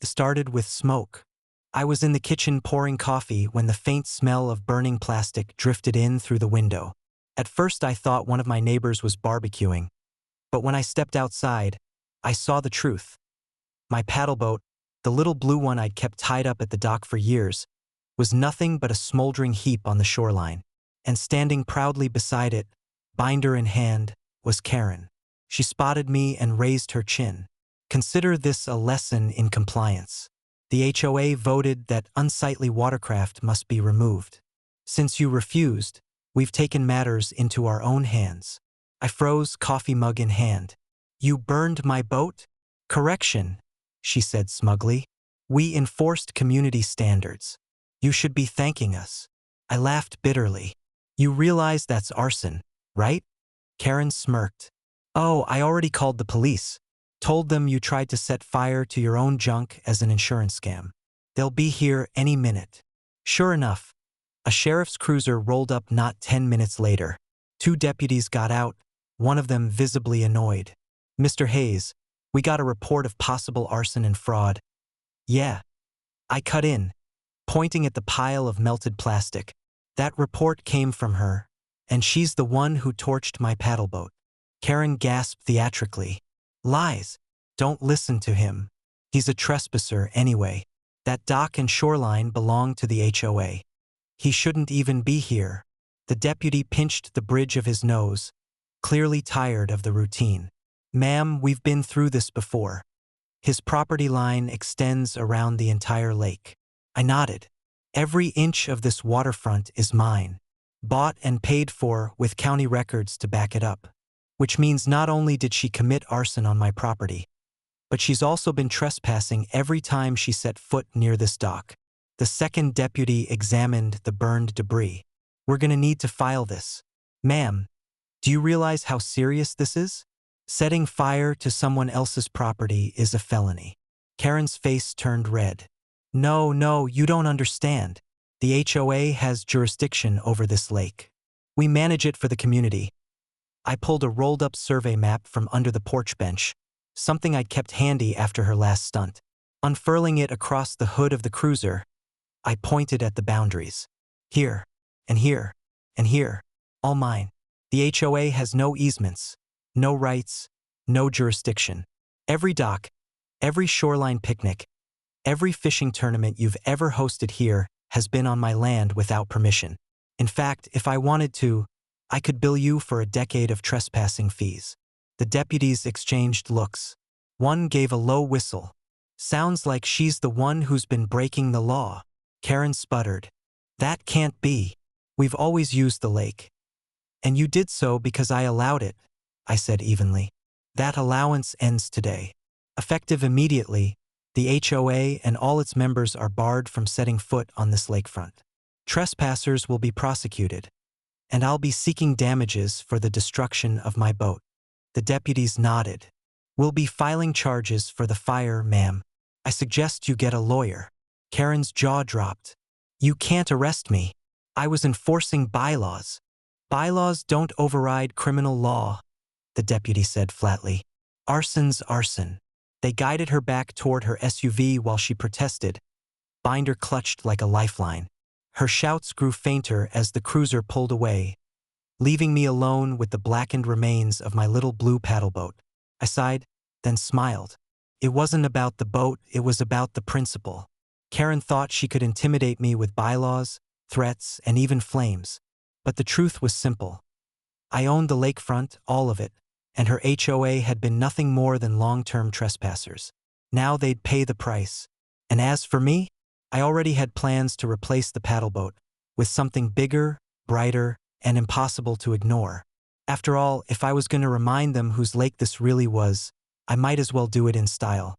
started with smoke. I was in the kitchen pouring coffee when the faint smell of burning plastic drifted in through the window. At first I thought one of my neighbors was barbecuing, but when I stepped outside, I saw the truth. My paddleboat, the little blue one I'd kept tied up at the dock for years, was nothing but a smoldering heap on the shoreline. And standing proudly beside it, binder in hand, was Karen. She spotted me and raised her chin. Consider this a lesson in compliance. The HOA voted that unsightly watercraft must be removed. Since you refused, we've taken matters into our own hands. I froze, coffee mug in hand. You burned my boat? Correction, she said smugly. We enforced community standards. You should be thanking us. I laughed bitterly. You realize that's arson, right? Karen smirked. Oh, I already called the police. Told them you tried to set fire to your own junk as an insurance scam. They'll be here any minute. Sure enough, a sheriff's cruiser rolled up not 10 minutes later. 2 deputies got out, one of them visibly annoyed. Mr. Hayes, we got a report of possible arson and fraud. Yeah. I cut in, pointing at the pile of melted plastic. That report came from her, and she's the one who torched my paddleboat. Karen gasped theatrically. Lies. Don't listen to him. He's a trespasser anyway. That dock and shoreline belong to the HOA. He shouldn't even be here. The deputy pinched the bridge of his nose, clearly tired of the routine. Ma'am, we've been through this before. His property line extends around the entire lake. I nodded. Every inch of this waterfront is mine. Bought and paid for with county records to back it up. Which means not only did she commit arson on my property, but she's also been trespassing every time she set foot near this dock. The second deputy examined the burned debris. We're gonna need to file this. Ma'am, do you realize how serious this is? Setting fire to someone else's property is a felony. Karen's face turned red. No, you don't understand. The HOA has jurisdiction over this lake. We manage it for the community. I pulled a rolled-up survey map from under the porch bench, something I'd kept handy after her last stunt. Unfurling it across the hood of the cruiser, I pointed at the boundaries. Here, and here, and here, all mine. The HOA has no easements, no rights, no jurisdiction. Every dock, every shoreline picnic, every fishing tournament you've ever hosted here has been on my land without permission. In fact, if I wanted to, I could bill you for a decade of trespassing fees. The deputies exchanged looks. One gave a low whistle. Sounds like she's the one who's been breaking the law. Karen sputtered. That can't be. We've always used the lake. And you did so because I allowed it, I said evenly. That allowance ends today. Effective immediately, the HOA and all its members are barred from setting foot on this lakefront. Trespassers will be prosecuted, and I'll be seeking damages for the destruction of my boat. The deputies nodded. We'll be filing charges for the fire, ma'am. I suggest you get a lawyer. Karen's jaw dropped. You can't arrest me. I was enforcing bylaws. Bylaws don't override criminal law, the deputy said flatly. Arson's arson. They guided her back toward her SUV while she protested. Binder clutched like a lifeline. Her shouts grew fainter as the cruiser pulled away, leaving me alone with the blackened remains of my little blue paddleboat. I sighed, then smiled. It wasn't about the boat, it was about the principle. Karen thought she could intimidate me with bylaws, threats, and even flames. But the truth was simple. I owned the lakefront, all of it, and her HOA had been nothing more than long-term trespassers. Now they'd pay the price. And as for me, I already had plans to replace the paddleboat with something bigger, brighter, and impossible to ignore. After all, if I was going to remind them whose lake this really was, I might as well do it in style.